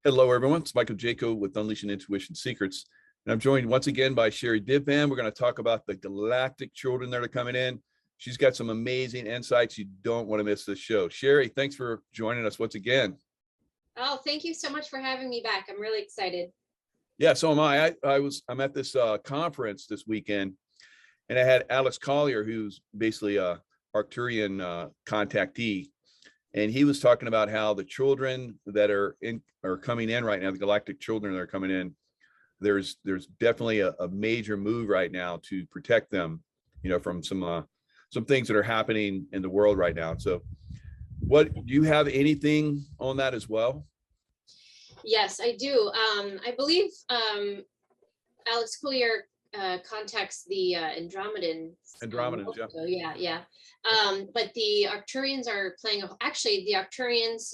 Hello, everyone. It's Michael Jaco with Unleashing Intuition Secrets. And I'm joined once again by Sherri. We're going to talk about the galactic children that are coming in. She's got some amazing insights. You don't want to miss this show. Sherri, thanks for joining us once again. Oh, thank you so much for having me back. I'm really excited. Yeah, so am I. I'm at this conference this weekend, and I had Alex Collier, who's basically a Arcturian contactee. And he was talking about how the children that are coming in right now, the galactic children that are coming in, there's definitely a major move right now to protect them, from some things that are happening in the world right now. So do you have anything on that as well? Yes, I do. I believe Alex Collier contacts the Andromedans. Yeah. But the Arcturians are playing, actually the Arcturians,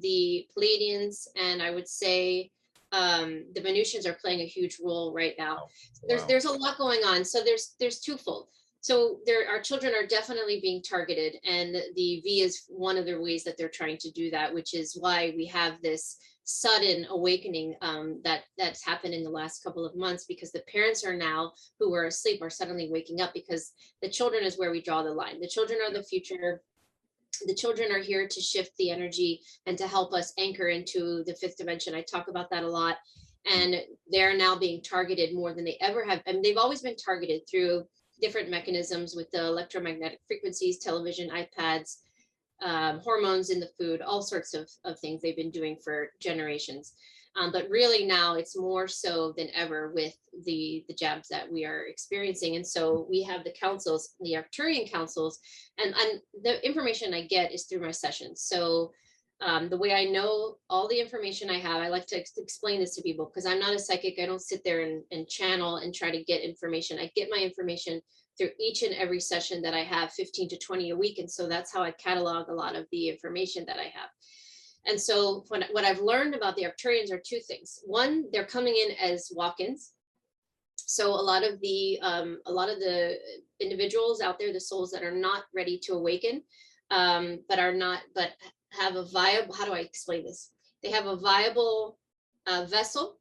the Pleiadians, and I would say the Venusians are playing a huge role right now. There's a lot going on. So there's twofold. So our children are definitely being targeted, and the V is one of the ways that they're trying to do that, which is why we have this sudden awakening that's happened in the last couple of months, because the parents are now, who were asleep, are suddenly waking up, because the children is where we draw the line. The children are the future. The children are here to shift the energy and to help us anchor into the fifth dimension. I talk about that a lot, and they're now being targeted more than they ever have. I mean, they've always been targeted through different mechanisms with the electromagnetic frequencies, television, iPads, hormones in the food, all sorts of things they've been doing for generations. But really now it's more so than ever with the jabs that we are experiencing. And so we have the councils, the Arcturian councils, and the information I get is through my sessions. So the way I know all the information I have, I like to explain this to people, because I'm not a psychic. I don't sit there and channel and try to get information. I get my information through each and every session that I have, 15 to 20 a week. And so that's how I catalog a lot of the information that I have. And so what I've learned about the Arcturians are two things. One, they're coming in as walk-ins. So a lot of the individuals out there, the souls that are not ready to awaken, but have a viable, how do I explain this? They have a viable vessel,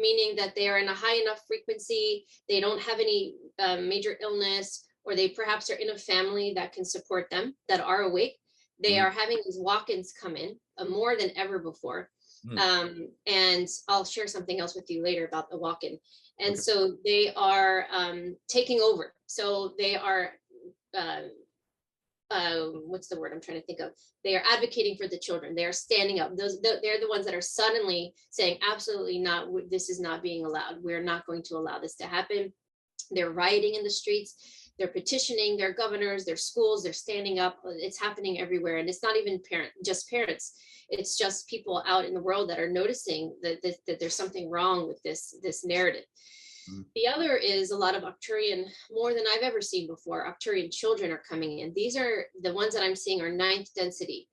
meaning that they are in a high enough frequency, they don't have any major illness, or they perhaps are in a family that can support them, that are awake. They are having these walk-ins come in more than ever before. And I'll share something else with you later about the walk-in. And so they are taking over. So they are, what's the word I'm trying to think of? They are advocating for the children. They are standing up. They're the ones that are suddenly saying, absolutely not, this is not being allowed. We're not going to allow this to happen. They're rioting in the streets. They're petitioning their governors, their schools, they're standing up. It's happening everywhere. And it's not even just parents. It's just people out in the world that are noticing that there's something wrong with this narrative. The other is a lot of Arcturian, more than I've ever seen before, Arcturian children are coming in. These are the ones that I'm seeing are ninth density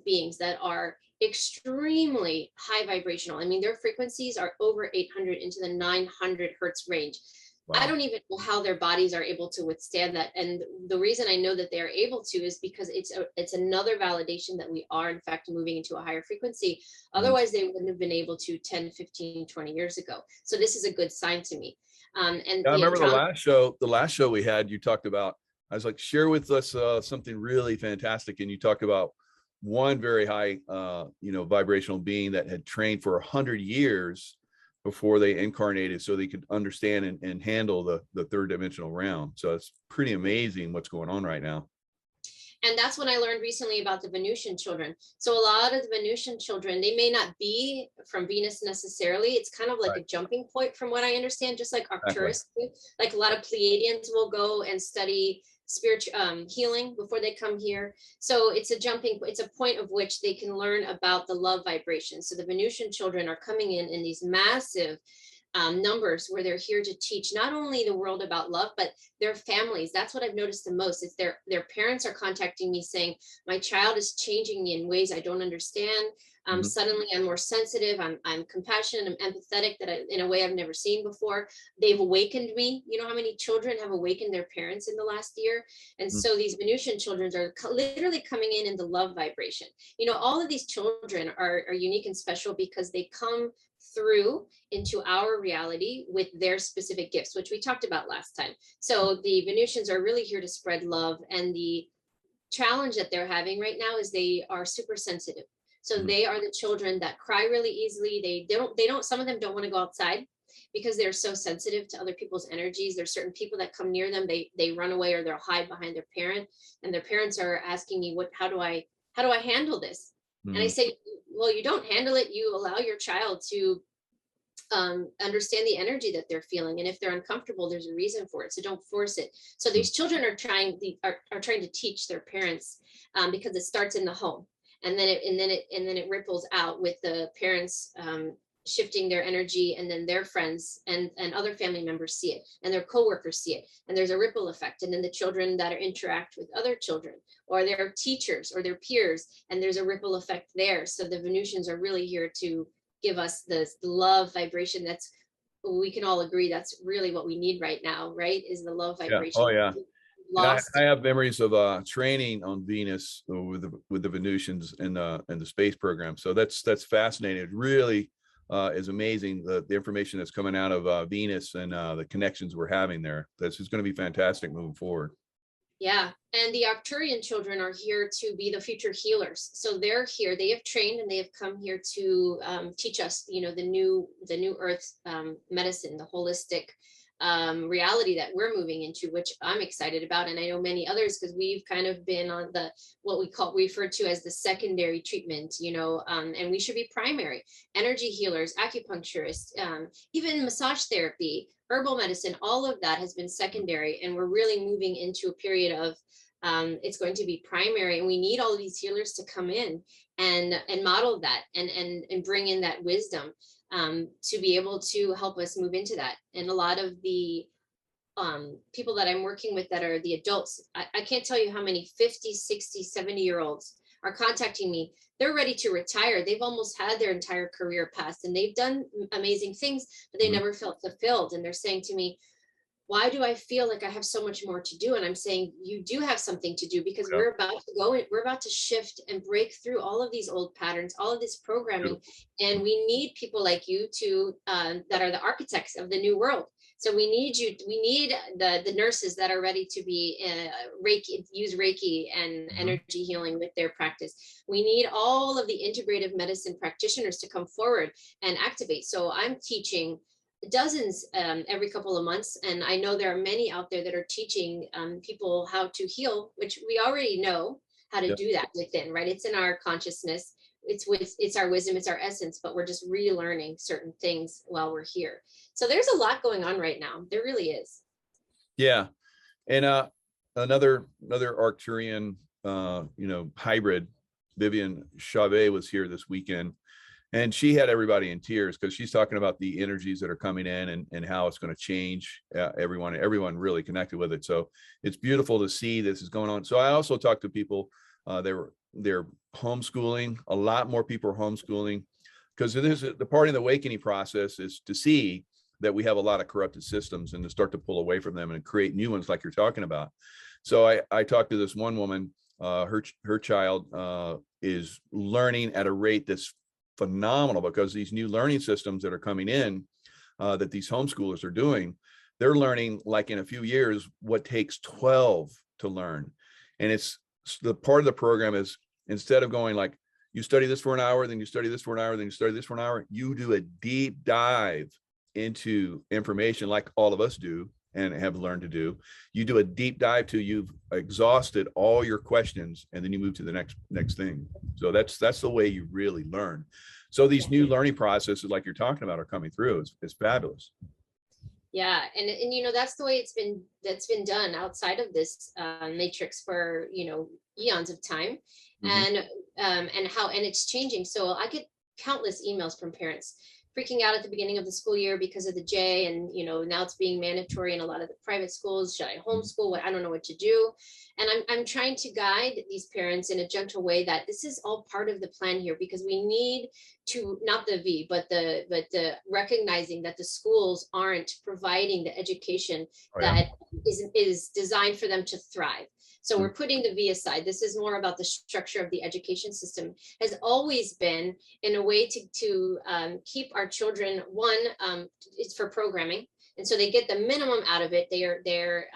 beings that are extremely high vibrational. I mean, their frequencies are over 800 into the 900 hertz range. Wow. I don't even know how their bodies are able to withstand that. And the reason I know that they are able to is because it's another validation that we are in fact moving into a higher frequency. Otherwise they wouldn't have been able to 10, 15, 20 years ago. So this is a good sign to me. And I remember the last show we had, you talked about, I was like, share with us something really fantastic. And you talked about one very high, vibrational being that had trained for 100 years before they incarnated, so they could understand and handle the third dimensional realm. So it's pretty amazing what's going on right now. And that's what I learned recently about the Venusian children. So a lot of the Venusian children, they may not be from Venus necessarily. It's kind of like a jumping point from what I understand, just like Arcturus. Like a lot of Pleiadians will go and study spiritual healing before they come here. So it's a point of which they can learn about the love vibration. So the Venusian children are coming in these massive numbers, where they're here to teach not only the world about love, but their families. That's what I've noticed the most. It's their parents are contacting me saying, my child is changing me in ways I don't understand. Mhm. Suddenly I'm more sensitive, I'm compassionate, I'm empathetic in a way I've never seen before. They've awakened me. You know how many children have awakened their parents in the last year? And Mhm. so these Venusian children are literally coming in the love vibration. You know, all of these children are unique and special because they come through into our reality with their specific gifts, which we talked about last time. So the Venusians are really here to spread love, and the challenge that they're having right now is they are super sensitive. So Mhm. they are the children that cry really easily. They don't, some of them don't want to go outside because they're so sensitive to other people's energies. There's certain people that come near them, they run away or they'll hide behind their parent, and their parents are asking me, how do I handle this? And I Mhm. say, well, you don't handle it, you allow your child to understand the energy that they're feeling, and if they're uncomfortable, there's a reason for it, so don't force it. So Mhm. these children are trying to teach their parents, because it starts in the home, and then it ripples out with the parents shifting their energy, and then their friends and other family members see it, and their coworkers see it, and there's a ripple effect, and then the children that interact with other children or their teachers or their peers, and there's a ripple effect there. So the Venusians are really here to give us the love vibration. That's, we can all agree, that's really what we need right now, right? Is the love Yeah. Oh, vibration. yeah. And Lost. I have memories of training on Venus with the Venusians in the space program. So that's fascinating. It really is amazing, the information that's coming out of Venus and the connections we're having there. This is going to be fantastic moving forward. Yeah, and the Arcturian children are here to be the future healers. So they're here. They have trained and they have come here to teach us, the new Earth medicine, the holistic reality that we're moving into, which I'm excited about, and I know many others, because we've kind of been on the what we refer to as the secondary treatment, and we should be primary. Energy healers, acupuncturists, even massage therapy, herbal medicine, all of that has been secondary, and we're really moving into a period of it's going to be primary, and we need all of these healers to come in and model that and bring in that wisdom to be able to help us move into that. And a lot of the people that I'm working with that are the adults, I can't tell you how many 50, 60, 70-year olds are contacting me. They're ready to retire. They've almost had their entire career passed, and they've done amazing things, but they Mhm. never felt fulfilled. And they're saying to me, why do I feel like I have so much more to do? And I'm saying, you do have something to do, because Yeah. we're about to go in, we're about to shift and break through all of these old patterns, all of this programming. Beautiful. And we need people like you to, that are the architects of the new world. So we need you, we need the nurses that are ready to be Reiki, use Reiki and Mhm. energy healing with their practice. We need all of the integrative medicine practitioners to come forward and activate. So I'm teaching dozens every couple of months, and I know there are many out there that are teaching people how to heal, which we already know how to Yeah. do that within, right? It's in our consciousness, it's our wisdom, it's our essence, but we're just relearning certain things while we're here. So there's a lot going on right now, there really is. Yeah. And another Arcturian hybrid, Vivian Chavez, was here this weekend, and she had everybody in tears because she's talking about the energies that are coming in and how it's going to change everyone really connected with it. So it's beautiful to see this is going on. So I also talked to people, they're homeschooling. A lot more people are homeschooling, because the part of the awakening process is to see that we have a lot of corrupted systems and to start to pull away from them and create new ones like you're talking about. So I talked to this one woman, her child is learning at a rate that's phenomenal, because these new learning systems that are coming in, that these homeschoolers are doing, they're learning like in a few years what takes 12 to learn. And it's the part of the program is, instead of going like, you study this for an hour, then you study this for an hour, then you study this for an hour, you do a deep dive into information like all of us do and have learned to do. You do a deep dive till you've exhausted all your questions, and then you move to the next thing. So that's the way you really learn. So these new learning processes like you're talking about are coming through. It's fabulous. Yeah, and that's the way that's been done outside of this matrix for eons of time. Mhm. And it's changing. So I get countless emails from parents freaking out at the beginning of the school year because of the J, and now it's being mandatory in a lot of the private schools. Should I homeschool? I don't know what to do. And I'm trying to guide these parents in a gentle way that this is all part of the plan here, because we need to, not the V, but the recognizing that the schools aren't providing the education that is designed for them to thrive. So we're putting the V aside. This is more about the structure of the education system. Has always been in a way to keep our children, it's for programming. And so they get the minimum out of it. They're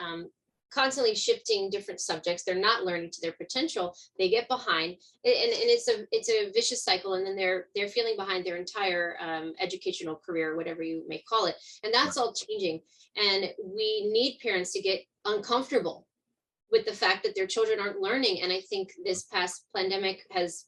constantly shifting different subjects. They're not learning to their potential. They get behind, and it's a vicious cycle. And then they're feeling behind their entire educational career, whatever you may call it. And that's all changing. And we need parents to get uncomfortable with the fact that their children aren't learning. And I think this past pandemic has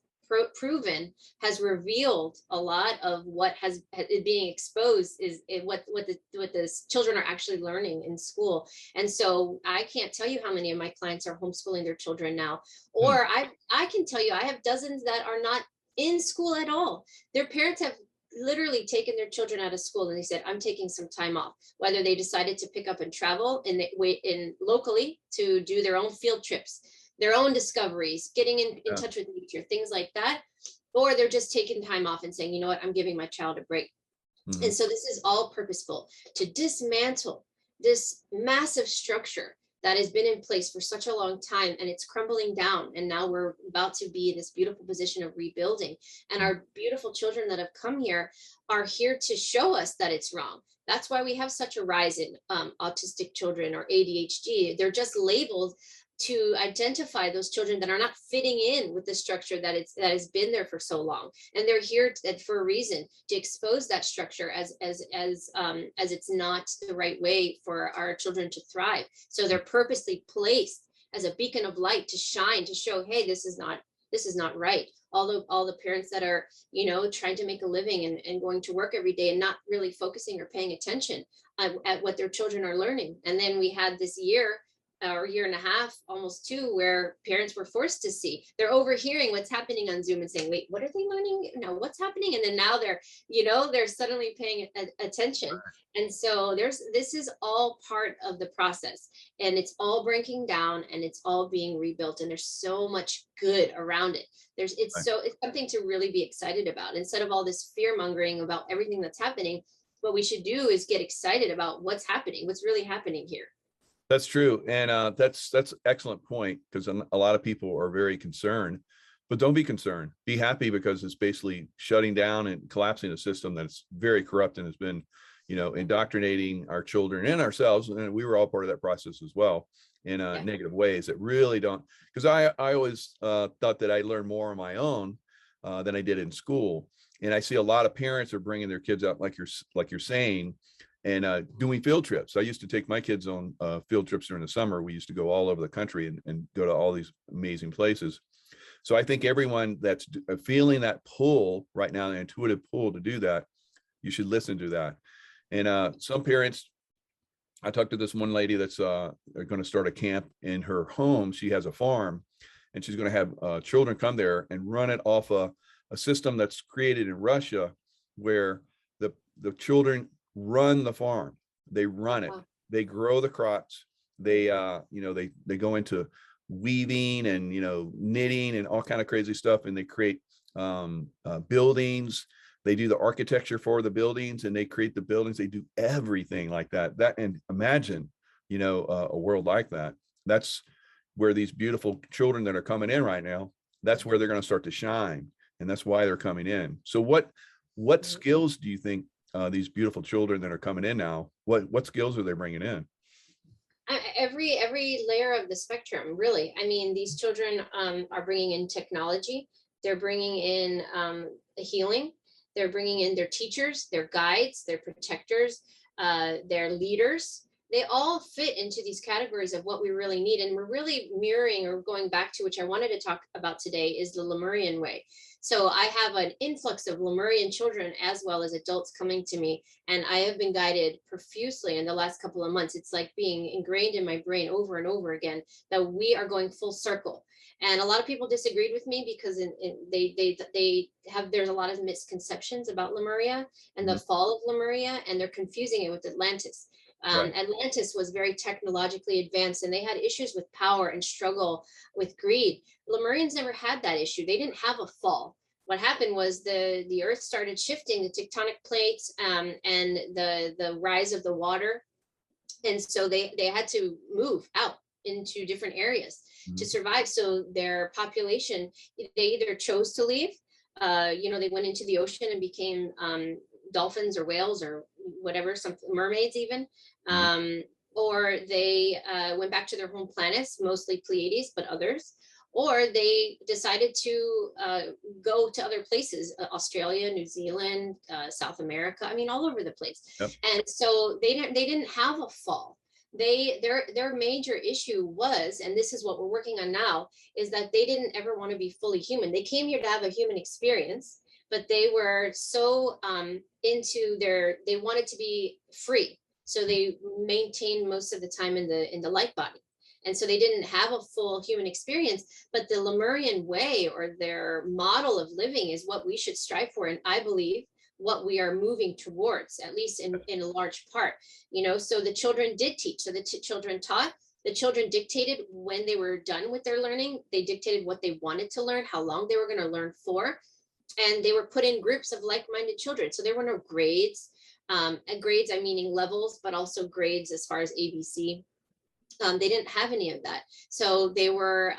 revealed a lot of what has being exposed is what the children are actually learning in school. And so I can't tell you how many of my clients are homeschooling their children now, or I can tell you I have dozens that are not in school at all. Their parents have literally taken their children out of school and they said, I'm taking some time off, whether they decided to pick up and travel in locally to do their own field trips, their own discoveries, getting in touch with nature, things like that. Or they're just taking time off and saying, you know what, I'm giving my child a break. And so this is all purposeful to dismantle this massive structure that has been in place for such a long time, and it's crumbling down. And now we're about to be in this beautiful position of rebuilding. And our beautiful children that have come here are here to show us that it's wrong. That's why we have such a rise in autistic children or ADHD. They're just labeled to identify those children that are not fitting in with the structure that has been there for so long. And they're here for a reason, to expose that structure as it's not the right way for our children to thrive. So they're purposely placed as a beacon of light to shine, to show, hey, this is not right. All the parents that are, trying to make a living and going to work every day and not really focusing or paying attention at what their children are learning. And then we had this year or year and a half, almost two, where parents were forced to see. They're overhearing what's happening on Zoom and saying, wait, what are they learning? No, what's happening? And then now they're suddenly paying attention. And so this is all part of the process, and it's all breaking down and it's all being rebuilt. And there's so much good around it. It's something to really be excited about. Instead of all this fear mongering about everything that's happening, what we should do is get excited about what's happening, what's really happening here. That's true. And that's excellent point, because a lot of people are very concerned, but don't be concerned. Be happy, because it's basically shutting down and collapsing a system that's very corrupt and has been, indoctrinating our children and ourselves. And we were all part of that process as well, in negative ways that really don't, because I always thought that I learned more on my own than I did in school. And I see a lot of parents are bringing their kids out, like you're saying, and doing field trips. I used to take my kids on field trips during the summer. We used to go all over the country and go to all these amazing places. So I think everyone that's feeling that pull right now, the intuitive pull to do that, you should listen to that. And some parents, I talked to this one lady that's going to start a camp in her home. She has a farm, and she's going to have children come there and run it off a system that's created in Russia, where the children run the farm. They run it. They grow the crops. They they go into weaving and knitting and all kind of crazy stuff, and they create buildings. They do the architecture for the buildings, and they create the buildings. They do everything like that. And imagine a world like that. That's where these beautiful children that are coming in right now, that's where they're going to start to shine, and that's why they're coming in. So what skills do you think these beautiful children that are coming in now, what skills are they bringing in? Every layer of the spectrum, really. I mean, these children are bringing in technology. They're bringing in healing. They're bringing in their teachers, their guides, their protectors, their leaders. they all fit into these categories of what we really need. And we're really mirroring, or going back to, which I wanted to talk about today, is the Lemurian way. So I have an influx of Lemurian children as well as adults coming to me, and I have been guided profusely in the last couple of months. It's like being ingrained in my brain over and over again that we are going full circle. And a lot of people disagreed with me because there's a lot of misconceptions about Lemuria and the fall of Lemuria, and they're confusing it with Atlantis. Right. Atlantis was very technologically advanced, and they had issues with power and struggle with greed. Lemurians never had that issue. They didn't have a fall. What happened was the earth started shifting, the tectonic plates, and the rise of the water. And so they had to move out into different areas to survive. So their population, they either chose to leave, they went into the ocean and became dolphins or whales or whatever, some mermaids even, or they went back to their home planets, mostly Pleiades, but others, or they decided to go to other places, Australia, New Zealand, South America, I mean, all over the place. Yep. And so they didn't have a fall. Their major issue was, and this is what we're working on now, is that they didn't ever want to be fully human. They came here to have a human experience, but they were so they wanted to be free. So they maintained most of the time in the light body. And so they didn't have a full human experience, but the Lemurian way, or their model of living, is what we should strive for. And I believe what we are moving towards, at least in a large part, so the children did teach. So the children taught, the children dictated when they were done with their learning. They dictated what they wanted to learn, how long they were going to learn for. And they were put in groups of like-minded children. So there were no grades, and grades, I'm meaning levels, but also grades as far as ABC. They didn't have any of that. So they were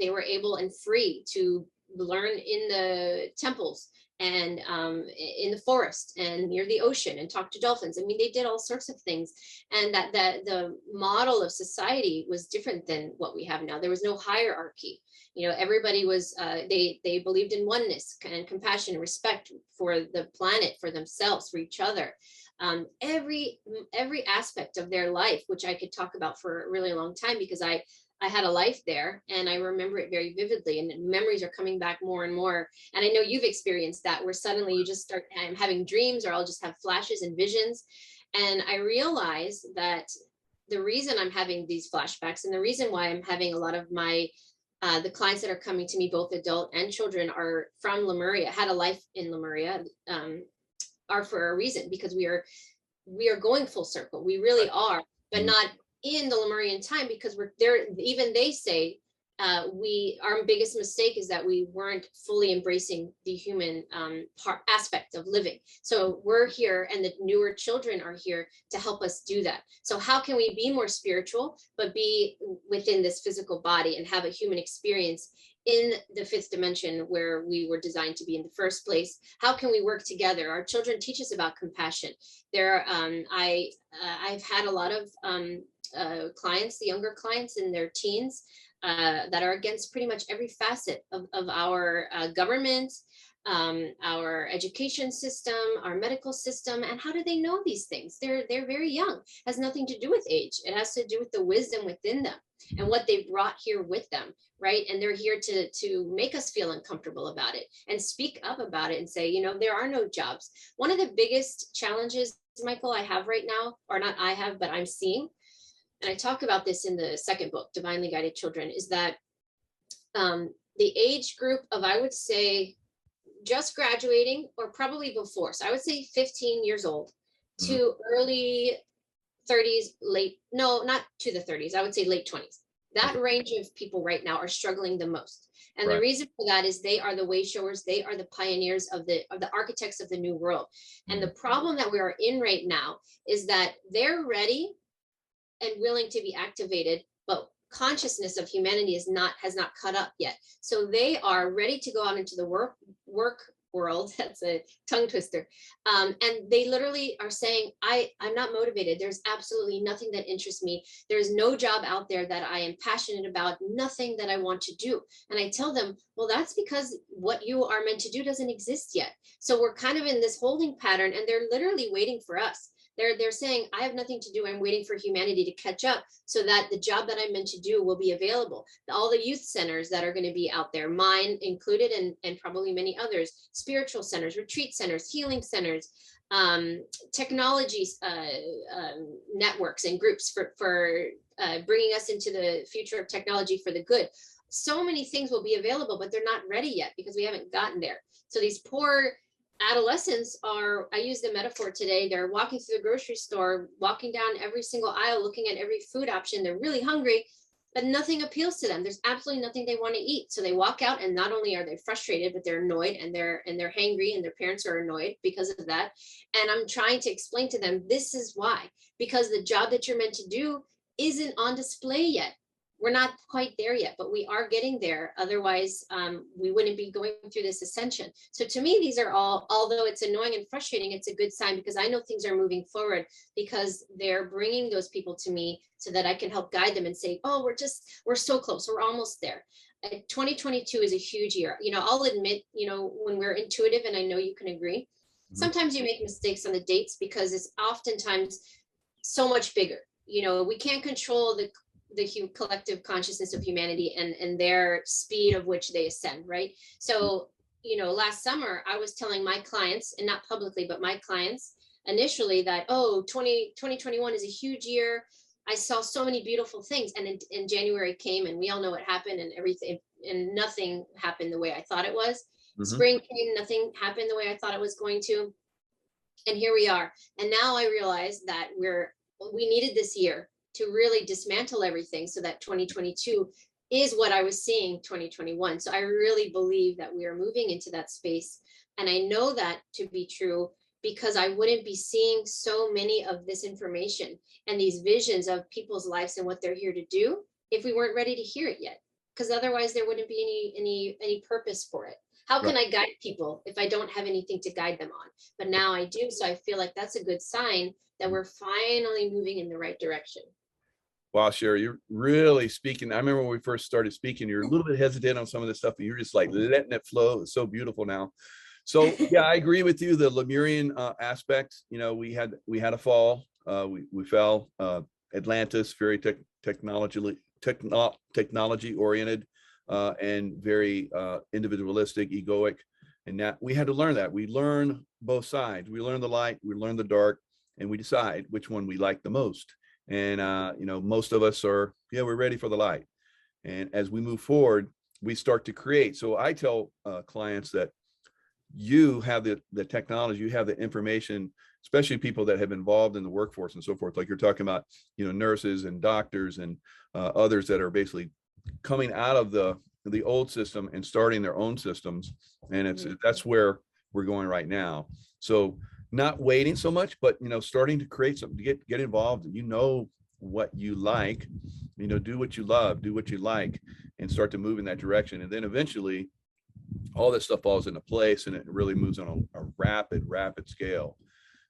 able and free to learn in the temples and in the forest and near the ocean and talk to dolphins. I mean, they did all sorts of things. And that the model of society was different than what we have now. There was no hierarchy. Everybody was, they believed in oneness and compassion and respect for the planet, for themselves, for each other. Every aspect of their life, which I could talk about for a really long time, because I had a life there and I remember it very vividly, and memories are coming back more and more. And I know you've experienced that, where suddenly you just start having dreams, or I'll just have flashes and visions. And I realize that the reason I'm having these flashbacks, and the reason why I'm having a lot of my the clients that are coming to me, both adult and children, are from Lemuria, had a life in Lemuria, are for a reason, because we are going full circle. We really are, but not in the Lemurian time, because we're there. Even they say our biggest mistake is that we weren't fully embracing the human aspect of living. So we're here, and the newer children are here to help us do that. So how can we be more spiritual, but be within this physical body and have a human experience in the fifth dimension where we were designed to be in the first place? How can we work together? Our children teach us about compassion. I've had a lot of clients, the younger clients in their teens, that are against pretty much every facet of our government, our education system, our medical system. And how do they know these things? They're very young. It has nothing to do with age. It has to do with the wisdom within them and what they brought here with them, right? And they're here to make us feel uncomfortable about it and speak up about it and say, there are no jobs. One of the biggest challenges, Michael, I have right now, or not I have, but I'm seeing, and I talk about this in the second book, Divinely Guided Children, is that the age group of, I would say, just graduating or probably before. So I would say 15 years old to early 30s, not to the 30s, I would say late 20s. That range of people right now are struggling the most. And the reason for that is they are the way showers. They are the pioneers of the architects of the new world. And the problem that we are in right now is that they're ready and willing to be activated, but consciousness of humanity has not caught up yet. So they are ready to go out into the work world. That's a tongue twister. And they literally are saying, I'm not motivated. There's absolutely nothing that interests me. There's no job out there that I am passionate about, nothing that I want to do. And I tell them, well, that's because what you are meant to do doesn't exist yet. So we're kind of in this holding pattern, and they're literally waiting for us They're saying, I have nothing to do. I'm waiting for humanity to catch up so that the job that I'm meant to do will be available. All the youth centers that are going to be out there, mine included, and probably many others, spiritual centers, retreat centers, healing centers, technology networks and groups for bringing us into the future of technology for the good. So many things will be available, but they're not ready yet because we haven't gotten there. So these poor adolescents are, I used the metaphor today, they're walking through the grocery store, walking down every single aisle, looking at every food option. They're really hungry, but nothing appeals to them. There's absolutely nothing they want to eat. So they walk out, and not only are they frustrated, but they're annoyed, and they're hangry, and their parents are annoyed because of that. And I'm trying to explain to them, this is why, because the job that you're meant to do isn't on display yet. We're not quite there yet, but we are getting there. Otherwise, we wouldn't be going through this ascension. So to me, these are all, although it's annoying and frustrating, it's a good sign, because I know things are moving forward, because they're bringing those people to me so that I can help guide them and say, oh, we're so close. We're almost there. 2022 is a huge year. I'll admit, when we're intuitive, and I know you can agree, sometimes you make mistakes on the dates because it's oftentimes so much bigger. We can't control the collective consciousness of humanity and their speed of which they ascend, right? So, last summer I was telling my clients, and not publicly, but my clients initially, that, 2021 is a huge year. I saw so many beautiful things. And in January came, and we all know what happened, and everything, and nothing happened the way I thought it was. Spring came, nothing happened the way I thought it was going to. And here we are. And now I realize that we needed this year to really dismantle everything so that 2022 is what I was seeing 2021. So I really believe that we are moving into that space. And I know that to be true because I wouldn't be seeing so many of this information and these visions of people's lives and what they're here to do if we weren't ready to hear it yet. Because otherwise there wouldn't be any purpose for it. How can I guide people if I don't have anything to guide them on? But now I do. So I feel like that's a good sign that we're finally moving in the right direction. Wow, Sherri, you're really speaking. I remember when we first started speaking, you're a little bit hesitant on some of this stuff, but you're just like letting it flow. It's so beautiful now. So yeah, I agree with you. The Lemurian aspect, we had a fall. We fell. Atlantis, very technology oriented, and very individualistic, egoic. And that we had to learn that. We learn both sides. We learn the light, we learn the dark, and we decide which one we like the most. And, most of us are, we're ready for the light. And as we move forward, we start to create. So I tell clients that you have the technology, you have the information, especially people that have been involved in the workforce and so forth. Like you're talking about, nurses and doctors and others that are basically coming out of the old system and starting their own systems. And that's where we're going right now. So not waiting so much, but starting to create something, to get involved. What you like, do what you love, do what you like, and start to move in that direction. And then eventually all this stuff falls into place, and it really moves on a rapid scale.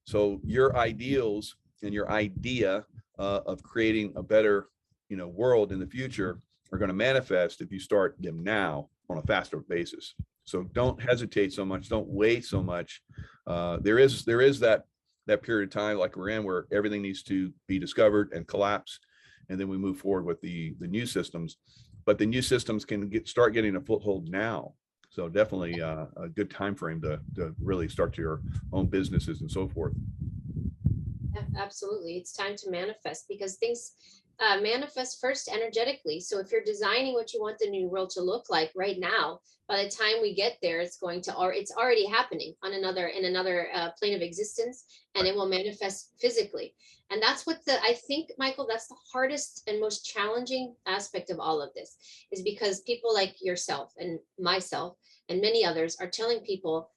So your ideals and your idea of creating a better world in the future are going to manifest if you start them now on a faster basis. So don't hesitate so much, don't wait so much. There is that period of time like we're in where everything needs to be discovered and collapse, and then we move forward with the new systems. But the new systems can start getting a foothold now. So definitely a good time frame to really start your own businesses and so forth. Yeah, absolutely. It's time to manifest, because things manifest first energetically. So if you're designing what you want the new world to look like right now, by the time we get there, it's already happening on another plane of existence, and it will manifest physically. And that's I think, Michael, that's the hardest and most challenging aspect of all of this, is because people like yourself and myself and many others are telling people,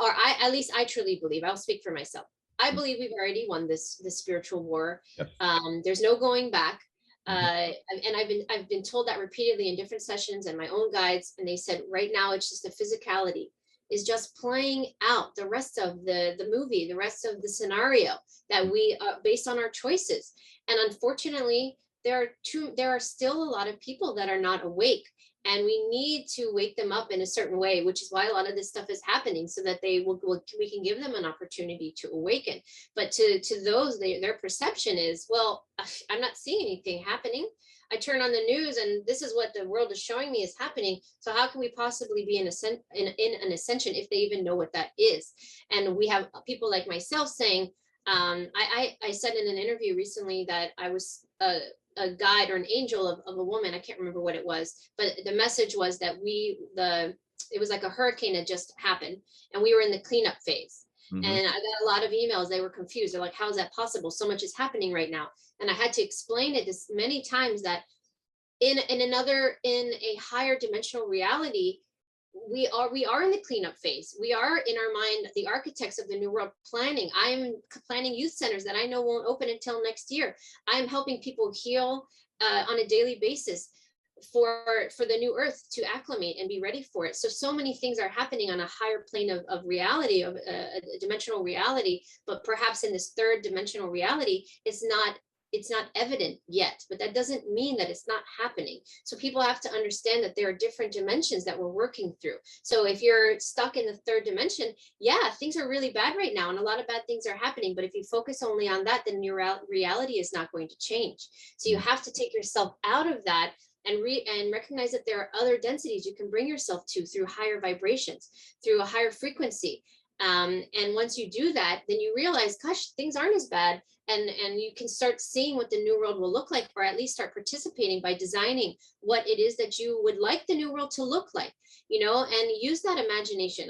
or at least I truly believe, I'll speak for myself, I believe we've already won this spiritual war. Yep. There's no going back. And I've been told that repeatedly in different sessions and my own guides, and they said right now it's just the physicality is just playing out the rest of the movie, the rest of the scenario that we based on our choices. And unfortunately, there are still a lot of people that are not awake. And we need to wake them up in a certain way, which is why a lot of this stuff is happening, so that we can give them an opportunity to awaken. But to those, their perception is, well, I'm not seeing anything happening. I turn on the news and this is what the world is showing me is happening. So how can we possibly be in an ascension if they even know what that is? And we have people like myself saying, I said in an interview recently that I was a guide or an angel of a woman. I can't remember what it was, but the message was that it was like a hurricane had just happened and we were in the cleanup phase. Mm-hmm. And I got a lot of emails. They were confused. They're like, how is that possible? So much is happening right now. And I had to explain it this many times that in a higher dimensional reality, we are in the cleanup phase. We are in our mind the architects of the new world planning. I'm planning youth centers that I know won't open until next year. I'm helping people heal on a daily basis for the new earth to acclimate and be ready for it. So many things are happening on a higher plane of reality, of a dimensional reality, but perhaps in this third dimensional reality, it's not evident yet, but that doesn't mean that it's not happening. So people have to understand that there are different dimensions that we're working through. So if you're stuck in the third dimension, yeah, things are really bad right now and a lot of bad things are happening. But if you focus only on that, then your reality is not going to change. So you have to take yourself out of that and recognize that there are other densities you can bring yourself to through higher vibrations, through a higher frequency. And once you do that, then you realize, gosh, things aren't as bad. And you can start seeing what the new world will look like, or at least start participating by designing what it is that you would like the new world to look like, and use that imagination.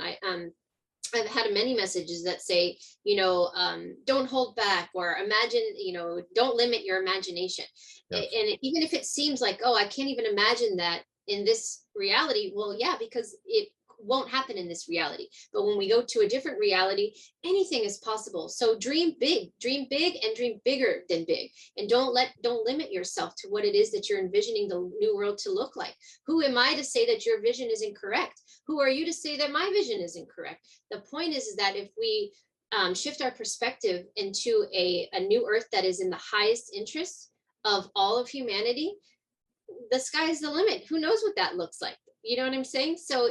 I've had many messages that say, don't hold back, or imagine, don't limit your imagination. Yes. And even if it seems like, oh, I can't even imagine that in this reality. Well, yeah, because it won't happen in this reality. But when we go to a different reality, anything is possible. So dream big and dream bigger than big. And don't limit yourself to what it is that you're envisioning the new world to look like. Who am I to say that your vision is incorrect? Who are you to say that my vision is incorrect? The point is that if we shift our perspective into a new earth that is in the highest interest of all of humanity, the sky's the limit. Who knows what that looks like? You know what I'm saying? So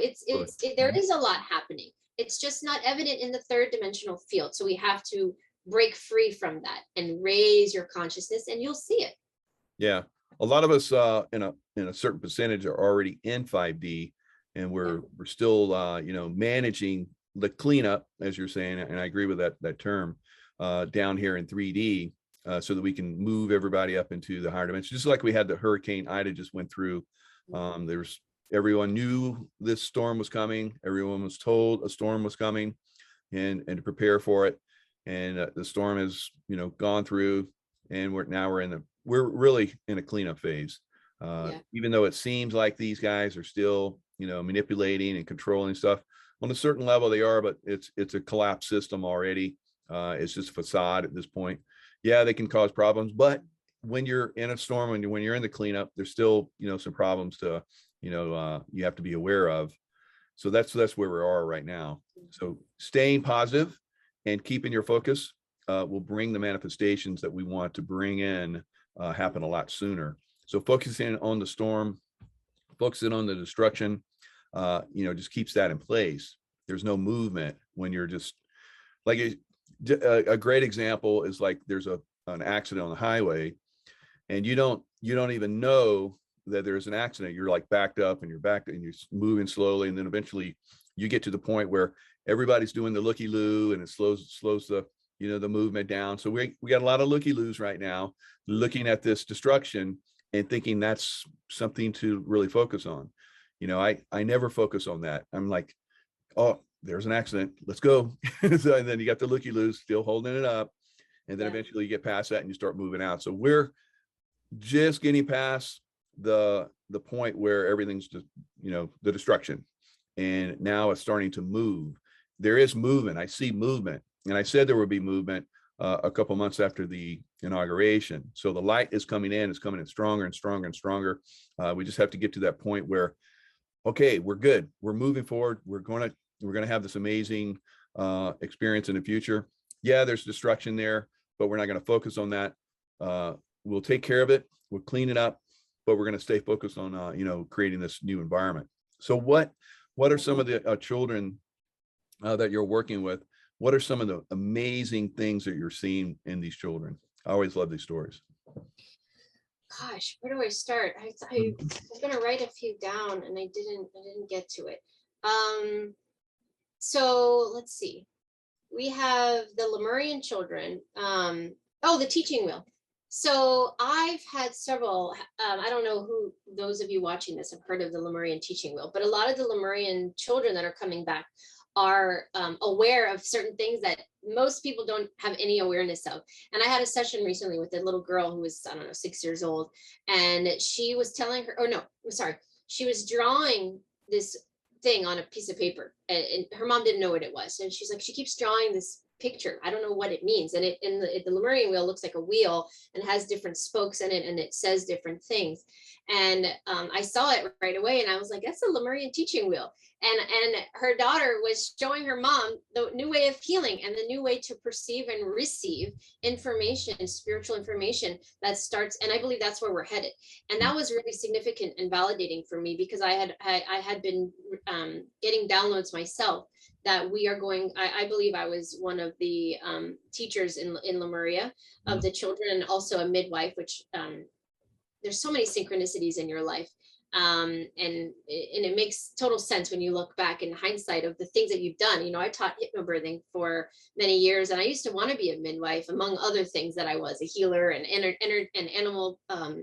there is a lot happening. It's just not evident in the third dimensional field. So we have to break free from that and raise your consciousness, and you'll see it. Yeah, a lot of us in a certain percentage are already in 5D, and we're still managing the cleanup, as you're saying, and I agree with that term, down here in 3D, so that we can move everybody up into the higher dimension. Just like we had the Hurricane Ida just went through. Everyone knew this storm was coming. Everyone was told a storm was coming, and to prepare for it. And the storm has, gone through, and we're really in a cleanup phase. Even though it seems like these guys are still, manipulating and controlling stuff on a certain level, they are, but it's a collapsed system already. It's just a facade at this point. Yeah, they can cause problems, but when you're in a storm and when you're in the cleanup, there's still, some problems to, you have to be aware of. So that's where we are right now. So staying positive and keeping your focus will bring the manifestations that we want to bring in happen a lot sooner. So focusing on the storm, focusing on the destruction, just keeps that in place. There's no movement when you're just like a great example is like there's an accident on the highway, and you don't even know that there's an accident. You're like backed up and you're moving slowly, and then eventually you get to the point where everybody's doing the looky-loo, and it slows the the movement down. So we got a lot of looky-loos right now looking at this destruction and thinking that's something to really focus on. I never focus on that. I'm like, oh, there's an accident, let's go. So, and then you got the looky-loos still holding it up, and then eventually you get past that and you start moving out. So we're just getting past the point where everything's just, the destruction, and now it's starting to move. There is movement. I see movement, and I said there would be movement a couple months after the inauguration. So the light is coming in. It's coming in stronger and stronger and stronger. We just have to get to that point where, okay, we're good. We're moving forward. We're going to have this amazing experience in the future. Yeah, there's destruction there, but we're not going to focus on that. We'll take care of it. We'll clean it up. but we're going to stay focused on, you know, creating this new environment. So what are some of the children that you're working with? What are some of the amazing things that you're seeing in these children? I always love these stories. Gosh, where do I start? I was gonna write a few down and I didn't get to it. So let's see. We have the Lemurian children. Oh, the teaching wheel. So I've had several, I don't know who those of you watching this have heard of the Lemurian teaching wheel, but a lot of the Lemurian children that are coming back are aware of certain things that most people don't have any awareness of. And I had a session recently with a little girl who was, I don't know, 6 years old. And she was telling her, oh no, I'm sorry. She was drawing this thing on a piece of paper and her mom didn't know what it was. And she's like, she keeps drawing this picture. I don't know what it means. And it in the Lemurian wheel looks like a wheel and has different spokes in it and it says different things. And I saw it right away and I was like, that's a Lemurian teaching wheel. And her daughter was showing her mom the new way of healing and the new way to perceive and receive information, spiritual information that starts. And I believe that's where we're headed. And that was really significant and validating for me because I had been getting downloads myself that we are going, I believe I was one of the teachers in Lemuria of the children and also a midwife, which there's so many synchronicities in your life. And it makes total sense when you look back in hindsight of the things that you've done. You know, I taught hypnobirthing for many years and I used to want to be a midwife, among other things that I was, a healer and animal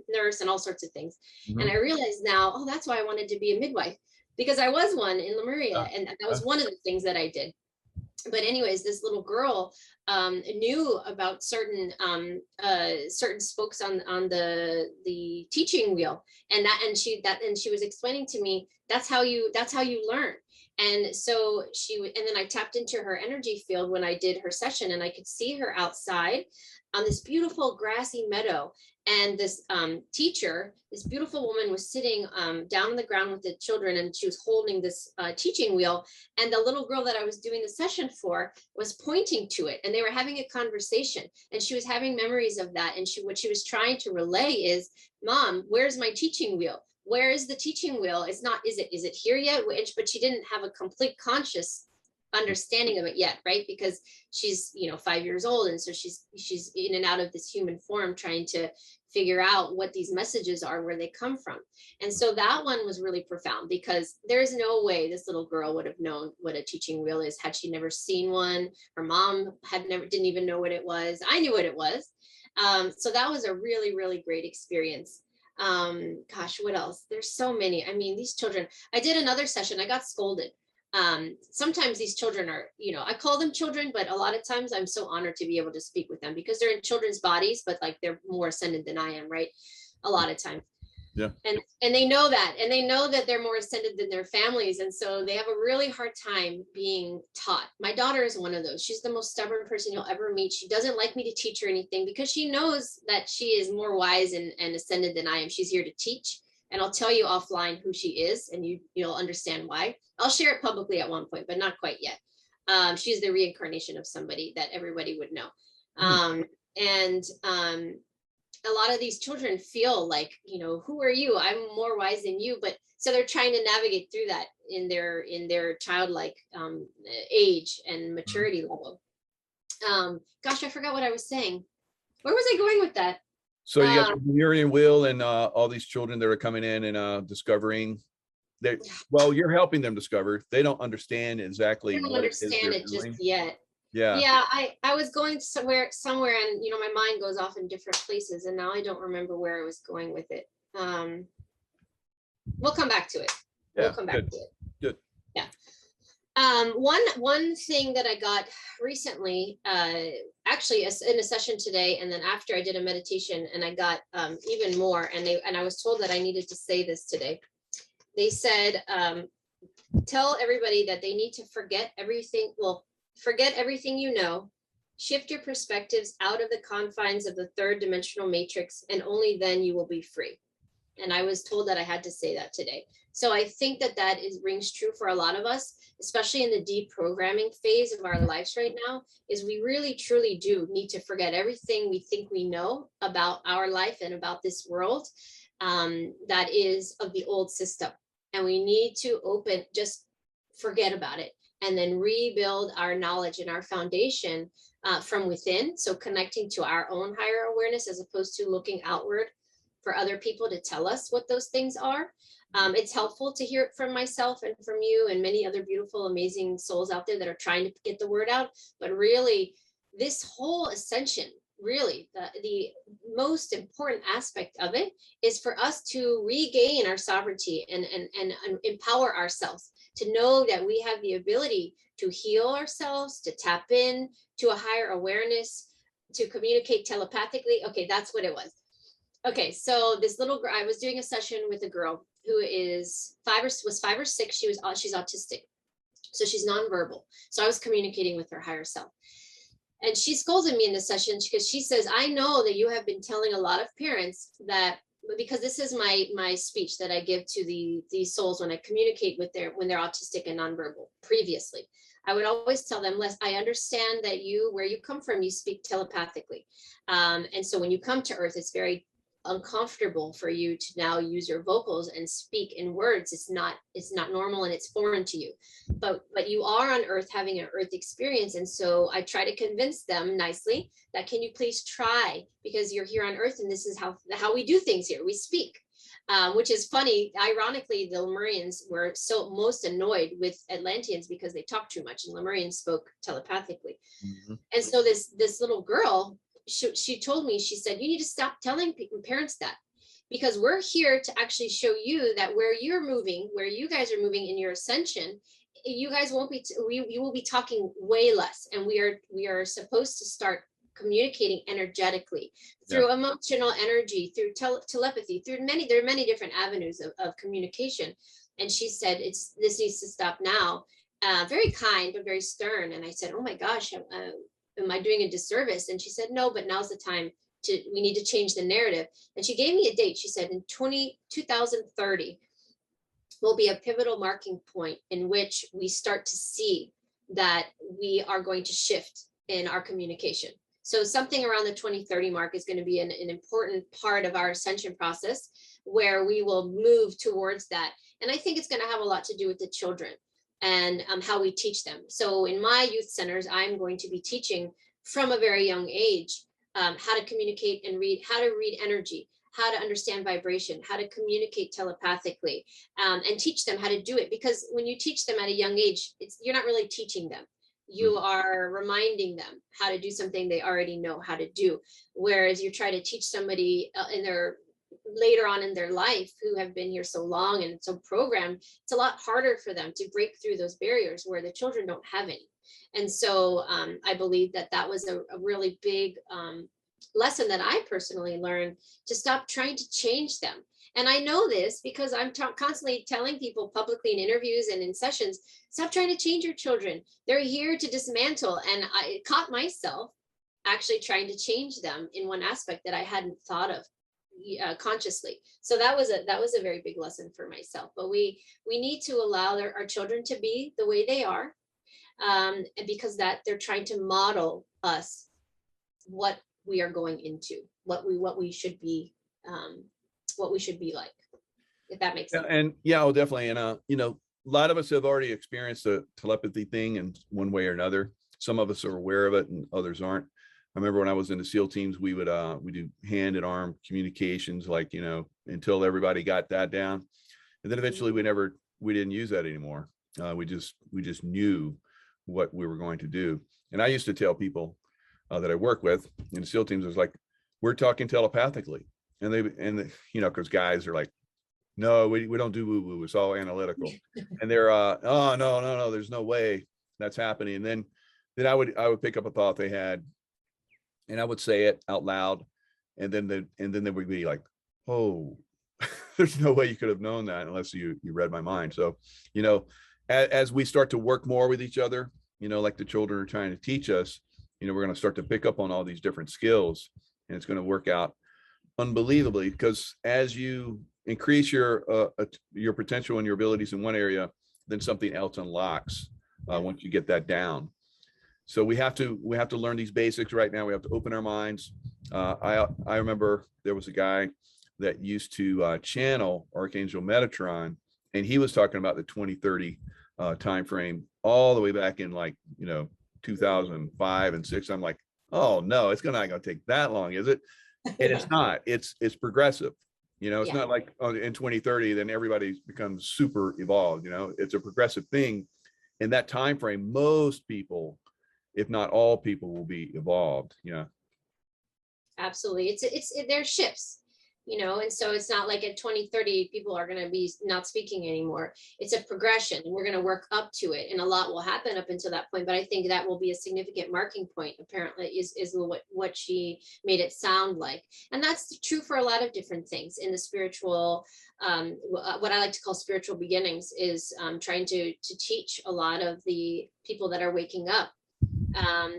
nurse and all sorts of things. And I realize now, oh, that's why I wanted to be a midwife, because I was one in Lemuria and that was one of the things that I did. But anyways, this little girl knew about certain spokes on the teaching wheel, and she was explaining to me that's how you learn. And so and then I tapped into her energy field when I did her session, and I could see her outside on this beautiful grassy meadow. And this teacher, this beautiful woman, was sitting down on the ground with the children, and she was holding this teaching wheel. And the little girl that I was doing the session for was pointing to it, and they were having a conversation. And she was having memories of that. And what she was trying to relay is, "Mom, where's my teaching wheel? Where is the teaching wheel? It's not. Is it here yet?" But she didn't have a complete conscious understanding of it yet, right? Because she's 5 years old, and so she's in and out of this human form trying to figure out what these messages are, where they come from. And so that one was really profound, because there's no way this little girl would have known what a teaching wheel is had she never seen one. Her mom didn't even know what it was. I knew what it was. So that was a really, really great experience. Gosh, what else? There's so many. I mean, these children, I did another session, I got scolded. Sometimes these children are, I call them children, but a lot of times I'm so honored to be able to speak with them because they're in children's bodies, but like they're more ascended than I am, right? A lot of times. Yeah. And they know that, and they know that they're more ascended than their families. And so they have a really hard time being taught. My daughter is one of those. She's the most stubborn person you'll ever meet. She doesn't like me to teach her anything because she knows that she is more wise and ascended than I am. She's here to teach. And I'll tell you offline who she is, and you'll understand why. I'll share it publicly at one point, but not quite yet. She's the reincarnation of somebody that everybody would know. And a lot of these children feel like, who are you? I'm more wise than you. But so they're trying to navigate through that in their childlike age and maturity level. Gosh, I forgot what I was saying. Where was I going with that? So you got the Lemurian wheel and all these children that are coming in and discovering. Well, you're helping them discover. They don't understand exactly. They don't understand it just yet. Yeah. Yeah, I was going somewhere, and my mind goes off in different places, and now I don't remember where I was going with it. We'll come back to it. Yeah, we'll come back to it. Good. Yeah. One thing that I got recently, actually in a session today, and then after I did a meditation, and I got even more, and I was told that I needed to say this today. They said, tell everybody that they need to forget everything. Well, forget everything you know, shift your perspectives out of the confines of the third dimensional matrix, and only then you will be free. And I was told that I had to say that today. So I think that rings true for a lot of us, especially in the deprogramming phase of our lives right now, is we really, truly do need to forget everything we think we know about our life and about this world. that is of the old system. And we need to just forget about it, and then rebuild our knowledge and our foundation from within. So connecting to our own higher awareness, as opposed to looking outward for other people to tell us what those things are. It's helpful to hear it from myself and from you and many other beautiful, amazing souls out there that are trying to get the word out. But really, this whole ascension, really, the most important aspect of it is for us to regain our sovereignty and empower ourselves, to know that we have the ability to heal ourselves, to tap in to a higher awareness, to communicate telepathically. Okay, that's what it was. Okay, so this little girl, I was doing a session with a girl who was 5 or 6. She's autistic, so she's nonverbal. So I was communicating with her higher self, and she scolded me in the session because she says, "I know that you have been telling a lot of parents that," because this is my speech that I give to these souls when I communicate with when they're autistic and nonverbal. Previously, I would always tell them, I understand that where you come from, you speak telepathically, and so when you come to Earth, it's very uncomfortable for you to now use your vocals and speak in words. It's not normal, and it's foreign to you, but you are on Earth having an Earth experience. And so I try to convince them nicely that, can you please try, because you're here on Earth, and this is how we do things here. We speak, which is funny. Ironically, the Lemurians were most annoyed with Atlanteans because they talked too much, and Lemurians spoke telepathically. Mm-hmm. And so this little girl, she told me, she said, "You need to stop telling parents that, because we're here to actually show you that where you guys are moving in your ascension, you guys won't be, you will be talking way less. And we are supposed to start communicating energetically through emotional energy, through telepathy, there are many different avenues of communication." And she said, this needs to stop now. Very kind, but very stern. And I said, "Oh my gosh, am I doing a disservice?" And she said, "No, but now's the time we need to change the narrative." And she gave me a date. She said, in 2030 will be a pivotal marking point in which we start to see that we are going to shift in our communication. So something around the 2030 mark is going to be an important part of our ascension process, where we will move towards that. And I think it's going to have a lot to do with the children and how we teach them. So in my youth centers, I'm going to be teaching from a very young age how to communicate and how to read energy, how to understand vibration, how to communicate telepathically, and teach them how to do it. Because when you teach them at a young age, you're not really teaching them. You are reminding them how to do something they already know how to do. Whereas you try to teach somebody later on in their life, who have been here so long and so programmed, it's a lot harder for them to break through those barriers, where the children don't have any. And so I believe that was a really big lesson that I personally learned, to stop trying to change them. And I know this because I'm constantly telling people publicly in interviews and in sessions, stop trying to change your children. They're here to dismantle. And I caught myself actually trying to change them in one aspect that I hadn't thought of consciously. So that was a very big lesson for myself. But we need to allow our children to be the way they are, because that they're trying to model us what we are going into, what we should be like, if that makes sense. And definitely. And a lot of us have already experienced the telepathy thing in one way or another. Some of us are aware of it and others aren't. I remember when I was in the SEAL teams, we would we do hand and arm communications, until everybody got that down. And then eventually we didn't use that anymore. We just knew what we were going to do. And I used to tell people that I work with in the SEAL teams, it was like, we're talking telepathically. And because guys are like, no, we don't do woo-woo, it's all analytical. And they're oh no, there's no way that's happening. And then I would pick up a thought they had, and I would say it out loud, and then they would be like, oh, there's no way you could have known that unless you read my mind. So as we start to work more with each other, like the children are trying to teach us, we're going to start to pick up on all these different skills, and it's going to work out unbelievably, because as you increase your potential and your abilities in one area, then something else unlocks once you get that down. So we have to learn these basics right now. We have to open our minds. I remember there was a guy that used to channel Archangel Metatron, and he was talking about the 2030 time frame all the way back in, like, 2005 and 6. I'm like, oh no, it's not going to take that long, is it? And it's not. It's progressive. It's Yeah. not like in 2030 then everybody becomes super evolved. It's a progressive thing. In that time frame, most people, if not all people, will be evolved. Absolutely. There's shifts, and so it's not like at 2030 people are going to be not speaking anymore. It's a progression, and we're going to work up to it, and a lot will happen up until that point. But I think that will be a significant marking point, apparently, is what she made it sound like. And that's true for a lot of different things in the spiritual, what I like to call spiritual beginnings, is trying to teach a lot of the people that are waking up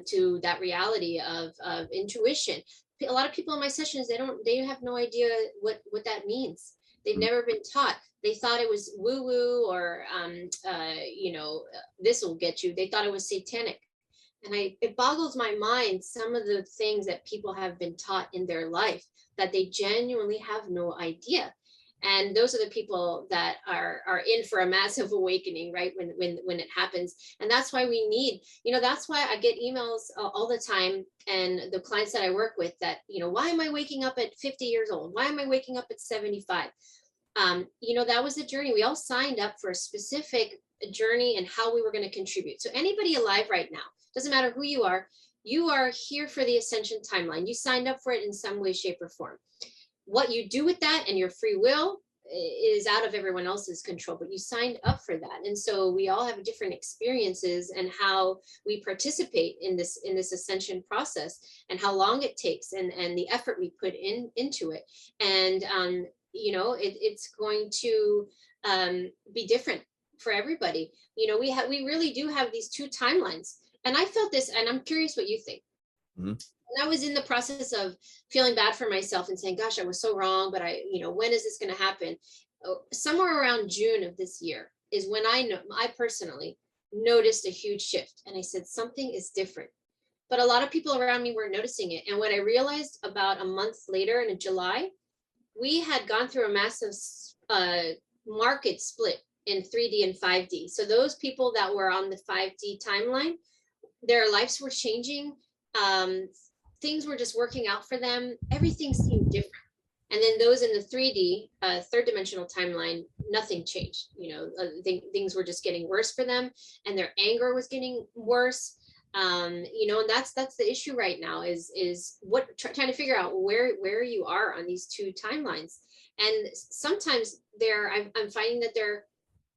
to that reality of intuition. A lot of people in my sessions, they have no idea what that means. They've never been taught. They thought it was woo woo, or this will get you. They thought it was satanic. And it boggles my mind, some of the things that people have been taught in their life that they genuinely have no idea. And those are the people that are in for a massive awakening, right? When it happens. And that's why we need, that's why I get emails all the time, and the clients that I work with, that, why am I waking up at 50 years old? Why am I waking up at 75? That was the journey. We all signed up for a specific journey and how we were going to contribute. So anybody alive right now, doesn't matter who you are here for the Ascension timeline. You signed up for it in some way, shape, or form. What you do with that and your free will is out of everyone else's control, but you signed up for that. And so we all have different experiences and how we participate in this ascension process, and how long it takes, and the effort we put into it. And it's going to be different for everybody. We really do have these two timelines. And I felt this, and I'm curious what you think. Mm-hmm. And I was in the process of feeling bad for myself and saying, gosh, I was so wrong, but when is this going to happen? Somewhere around June of this year is when I personally noticed a huge shift. And I said, something is different. But a lot of people around me weren't noticing it. And what I realized about a month later, in July, we had gone through a massive market split in 3D and 5D. So those people that were on the 5D timeline, their lives were changing. Things were just working out for them. Everything seemed different. And then those in the 3D, third dimensional timeline, nothing changed. Things were just getting worse for them, and their anger was getting worse. And that's the issue right now, is trying to figure out where you are on these two timelines. And sometimes I'm finding that they're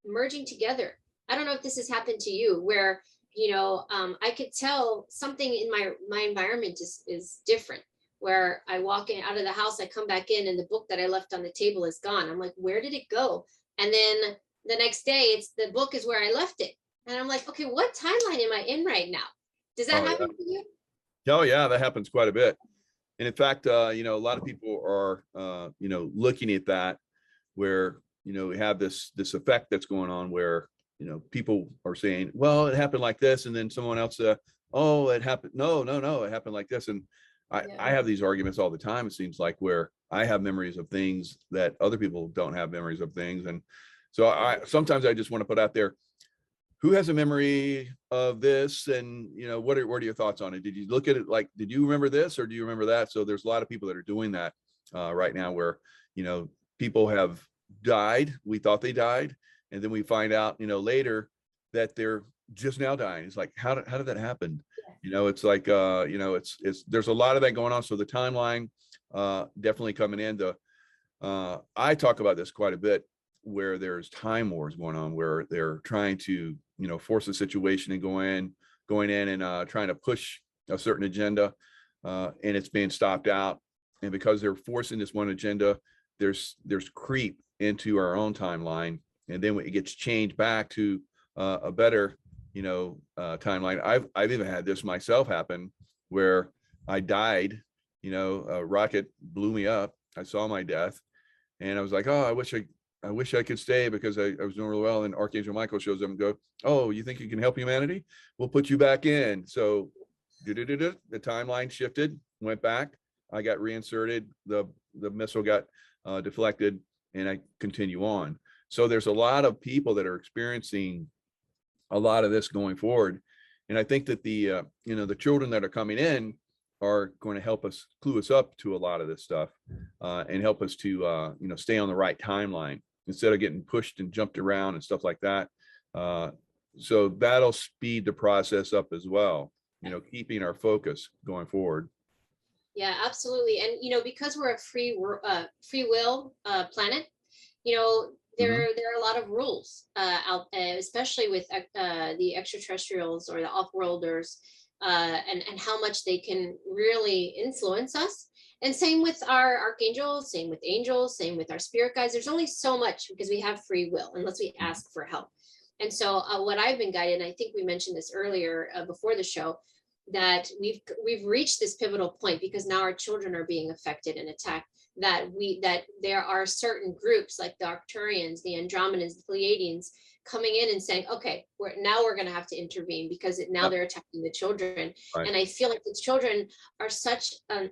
merging together. I don't know if this has happened to you, where I could tell something in my environment is different, where I walk in out of the house, I come back in, and the book that I left on the table is gone. I'm like, where did it go? And then the next day, the book is where I left it. And I'm like, okay, what timeline am I in right now? Does that happen to you? Oh yeah, that happens quite a bit. And in fact, a lot of people are, looking at that, where, we have this effect that's going on, where people are saying, well, it happened like this. And then someone else, oh, it happened. No, it happened like this. And I have these arguments all the time, it seems like, where I have memories of things that other people don't have memories of things. And so sometimes I just want to put out there, who has a memory of this? And, what are your thoughts on it? Did you look at it like, did you remember this, or do you remember that? So there's a lot of people that are doing that right now, where, people have died. We thought they died. And then we find out, later, that they're just now dying. It's like, how did that happen? It's like, there's a lot of that going on. So the timeline definitely coming in. I talk about this quite a bit, where there's time wars going on, where they're trying to, force the situation and going in and trying to push a certain agenda, and it's being stopped out. And because they're forcing this one agenda, there's creep into our own timeline. And then it gets changed back to a better, timeline. I've even had this myself happen, where I died, a rocket blew me up. I saw my death, and I was like, oh, I wish I could stay, because I was doing really well. And Archangel Michael shows up and go, oh, you think you can help humanity? We'll put you back in. So the timeline shifted, went back. I got reinserted. The missile got deflected, and I continue on. So there's a lot of people that are experiencing a lot of this going forward. And I think that the, the children that are coming in are going to help us clue us up to a lot of this stuff, and help us to, stay on the right timeline instead of getting pushed and jumped around and stuff like that. So that'll speed the process up as well, keeping our focus going forward. Yeah, absolutely. And, because we're a free will planet, there are a lot of rules out there, especially with the extraterrestrials or the off-worlders, and how much they can really influence us. And same with our archangels, same with angels, same with our spirit guides. There's only so much because we have free will unless we ask for help. And so what I've been guided, and I think we mentioned this earlier before the show, that we've reached this pivotal point because now our children are being affected and attacked, that there are certain groups like the Arcturians, the Andromedans, the Pleiadians coming in and saying, okay, we're going to have to intervene because now they're attacking the children. Right. And I feel like the children are such a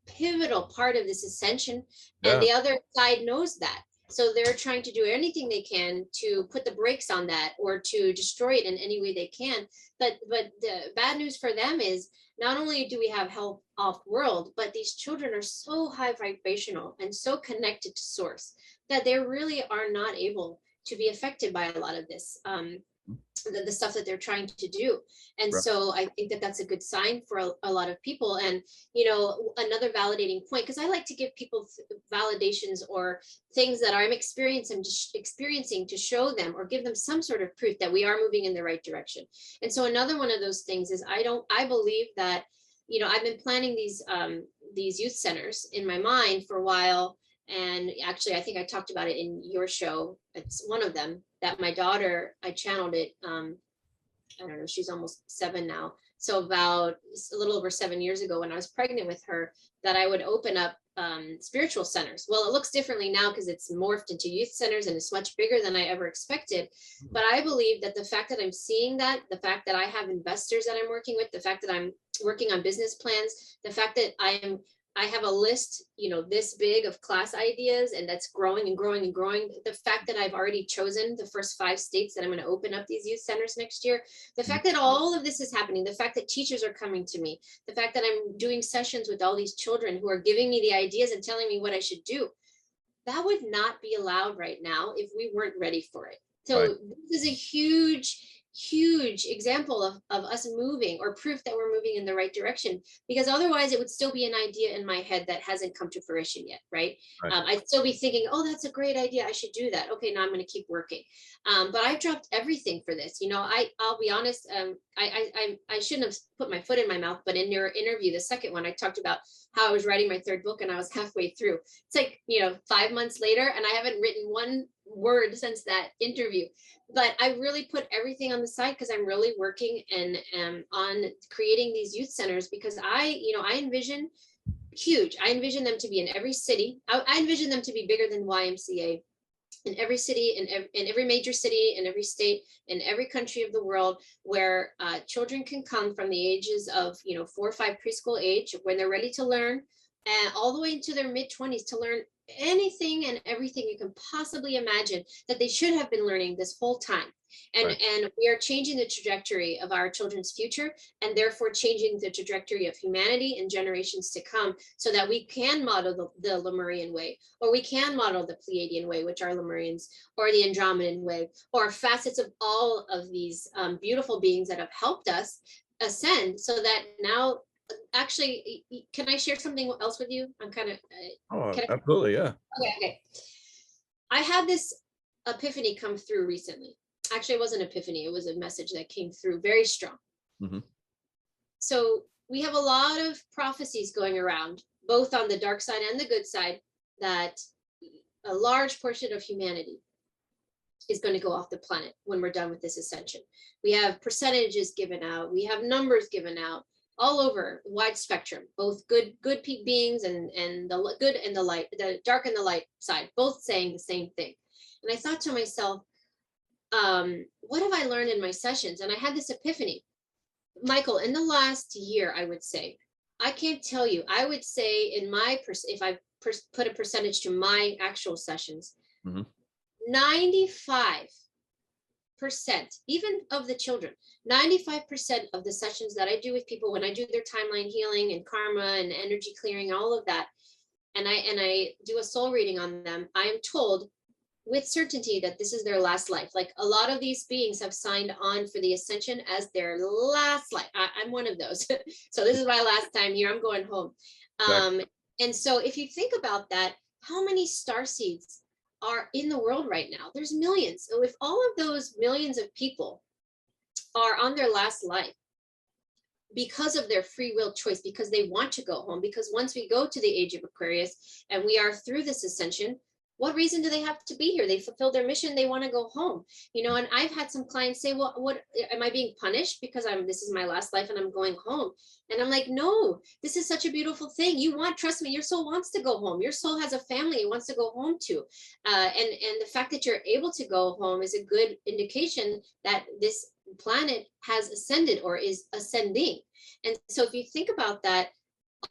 pivotal part of this ascension, and the other side knows that. So they're trying to do anything they can to put the brakes on that or to destroy it in any way they can. But the bad news for them is not only do we have help off world, but these children are so high vibrational and so connected to source that they really are not able to be affected by a lot of this, the stuff that they're trying to do. And right. So I think that that's a good sign for a lot of people. And, another validating point, because I like to give people validations or things that I'm experiencing to show them or give them some sort of proof that we are moving in the right direction. And so another one of those things is I believe that, I've been planning these youth centers in my mind for a while. And actually, I think I talked about it in your show. It's one of them that my daughter, I channeled it. I don't know, she's almost 7 now. So about a little over 7 years ago when I was pregnant with her, that I would open up spiritual centers. Well, it looks differently now because it's morphed into youth centers and it's much bigger than I ever expected. But I believe that the fact that I'm seeing that, the fact that I have investors that I'm working with, the fact that I'm working on business plans, the fact that I have a list, this big of class ideas, and that's growing and growing and growing. The fact that I've already chosen the first 5 states that I'm going to open up these youth centers next year, the fact that all of this is happening, the fact that teachers are coming to me, the fact that I'm doing sessions with all these children who are giving me the ideas and telling me what I should do, that would not be allowed right now if we weren't ready for it. So right. This is a huge example of us moving, or proof that we're moving in the right direction, because otherwise it would still be an idea in my head that hasn't come to fruition yet, right? I'd still be thinking, oh, that's a great idea, I should do that. Okay, now I'm going to keep working. But I've dropped everything for this. I'll be honest, I shouldn't have put my foot in my mouth, but in your interview, the second one, I talked about how I was writing my 3rd book and I was halfway through. It's like, 5 months later and I haven't written one word since that interview. But I really put everything on the side because I'm really working and on creating these youth centers, because I envision huge. I envision them to be in every city. I envision them to be bigger than YMCA in every city, in every major city, in every state, in every country of the world, where children can come from the ages of 4 or 5 preschool age when they're ready to learn, and all the way into their mid-20s to learn anything and everything you can possibly imagine that they should have been learning this whole time. And right. And we are changing the trajectory of our children's future, and therefore changing the trajectory of humanity and generations to come, so that we can model the Lemurian way, or we can model the Pleiadian way, which are Lemurians, or the Andromedan way, or facets of all of these beautiful beings that have helped us ascend, so that now, actually, can I share something else with you? I'm kind of absolutely, yeah. Okay. I had this epiphany come through recently. Actually, it wasn't an epiphany, it was a message that came through very strong. Mm-hmm. So we have a lot of prophecies going around, both on the dark side and the good side, that a large portion of humanity is going to go off the planet when we're done with this ascension. We have percentages given out, we have numbers given out, all over, wide spectrum, both good beings and the good and the light, the dark and the light side, both saying the same thing. And I thought to myself, what have I learned in my sessions? And I had this epiphany. Michael, in the last year, I would say, I can't tell you, I would say in my, if I've put a percentage to my actual sessions, Mhm. 95%, even of the children, 95% of the sessions that I do with people, when I do their timeline healing and karma and energy clearing, all of that, and I do a soul reading on them, I am told with certainty that this is their last life. Like, a lot of these beings have signed on for the Ascension as their last life. I'm one of those. So this is my last time here. I'm going home. And so if you think about that, how many star seeds are in the world right now? There's millions. So if all of those millions of people are on their last life because of their free will choice, because they want to go home, because once we go to the age of Aquarius and we are through this ascension, what reason do they have to be here? They fulfilled their mission. They want to go home, you know. And I've had some clients say, well, what am I being punished because this is my last life and I'm going home? And I'm like, no, this is such a beautiful thing. Trust me, your soul wants to go home. Your soul has a family it wants to go home to. And the fact that you're able to go home is a good indication that this planet has ascended or is ascending. And so if you think about that,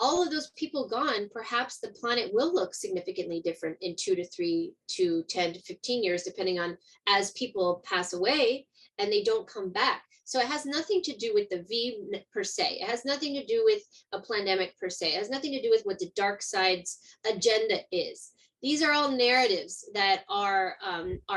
all of those people gone, perhaps the planet will look significantly different in 2 to 3 to 10 to 15 years, depending on as people pass away and they don't come back. So it has nothing to do with the V per se. It has nothing to do with a pandemic per se. It has nothing to do with what the dark side's agenda is. These are all narratives that are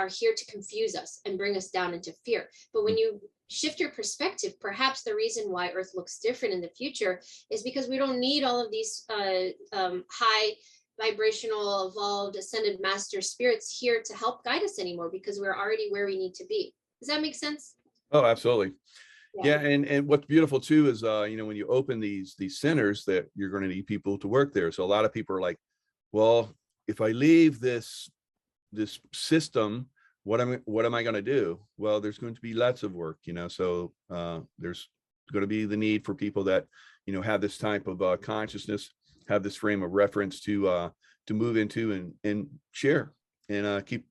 here to confuse us and bring us down into fear. But when you shift your perspective, perhaps the reason why Earth looks different in the future is because we don't need all of these high vibrational, evolved, ascended master spirits here to help guide us anymore, because we're already where we need to be. Does that make sense? Oh, absolutely. Yeah. And what's beautiful too is, when you open these centers, that you're going to need people to work there. So a lot of people are like, well, if I leave this system, what am I going to do? Well, there's going to be lots of work, so there's going to be the need for people that, have this type of consciousness, have this frame of reference to move into and share and keep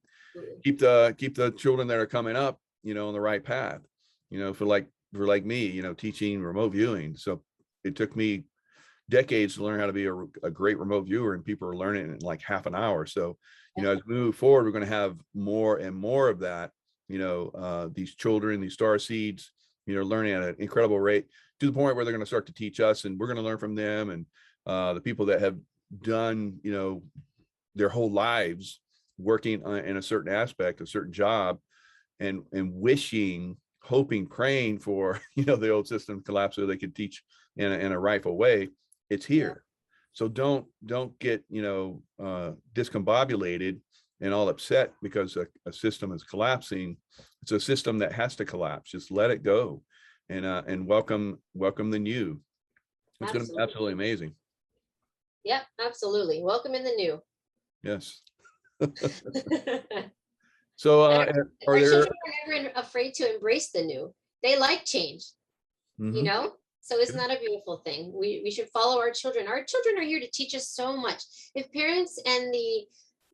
the children that are coming up, on the right path, for like me, teaching remote viewing. So it took me decades to learn how to be a great remote viewer, and people are learning in like half an hour. So, as we move forward, we're going to have more and more of that, these children, these star seeds, learning at an incredible rate, to the point where they're going to start to teach us, and we're going to learn from them. And the people that have done, their whole lives working in a certain aspect, a certain job, and wishing, hoping, praying for, the old system collapse so they could teach in a rightful way. It's here. So don't get, discombobulated and all upset because a system is collapsing. It's a system that has to collapse. Just let it go and welcome the new. It's going to be absolutely amazing. Yep, absolutely. Welcome in the new. Yes. So our children are never afraid to embrace the new. They like change, So isn't that a beautiful thing? We should follow our children. Our children are here to teach us so much. If parents and the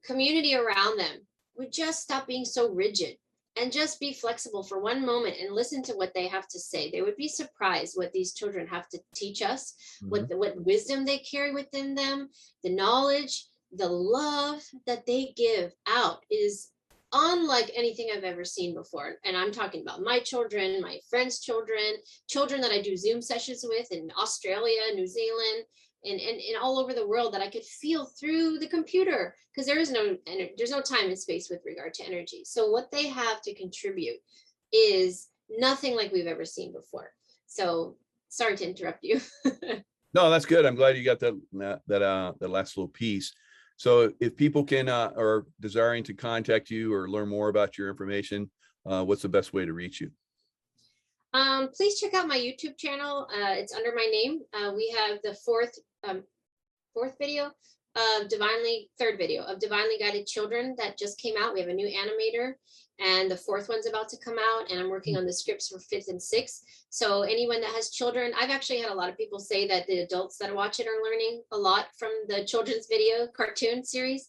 community around them would just stop being so rigid and just be flexible for one moment and listen to what they have to say, they would be surprised what these children have to teach us, what wisdom they carry within them, the knowledge, the love that they give out is unlike anything I've ever seen before. And I'm talking about my children, my friends' children that I do Zoom sessions with in Australia, New Zealand, and all over the world, that I could feel through the computer, because there's no time and space with regard to energy. So what they have to contribute is nothing like we've ever seen before. So sorry to interrupt you. No, that's good. I'm glad you got that last little piece. So if people can are desiring to contact you or learn more about your information, what's the best way to reach you? Please check out my YouTube channel. It's under my name. We have the fourth video of third video of Divinely Guided Children that just came out. We have a new animator, and the fourth one's about to come out, and I'm working on the scripts for 5th and 6th. So anyone that has children, I've actually had a lot of people say that the adults that watch it are learning a lot from the children's video cartoon series.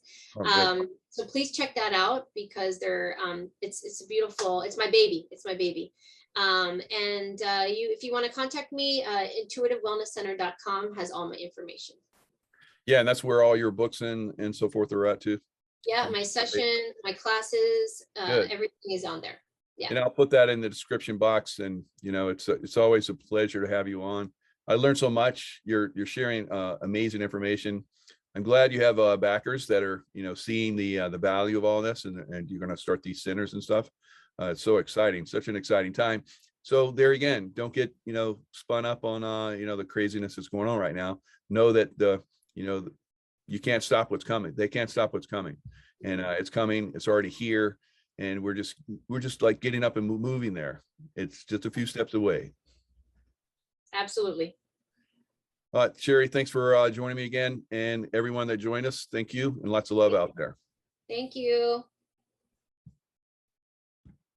So please check that out, because they're it's a beautiful, it's my baby. If you want to contact me, intuitivewellnesscenter.com has all my information. Yeah, and that's where all your books and so forth are at too. Yeah, my session, my classes, Good. everything is on there. Yeah. And I'll put that in the description box. And it's always a pleasure to have you on. I learned so much. You're sharing amazing information. I'm glad you have backers that are seeing the value of all this, and you're going to start these centers and stuff. It's so exciting, such an exciting time. So there again, don't get spun up on the craziness that's going on right now. Know that you can't stop what's coming. They can't stop what's coming, and it's coming. It's already here, and we're just like getting up and moving there. It's just a few steps away. Absolutely. Sherri, thanks for joining me again, and everyone that joined us, thank you, and lots of love out there. Thank you.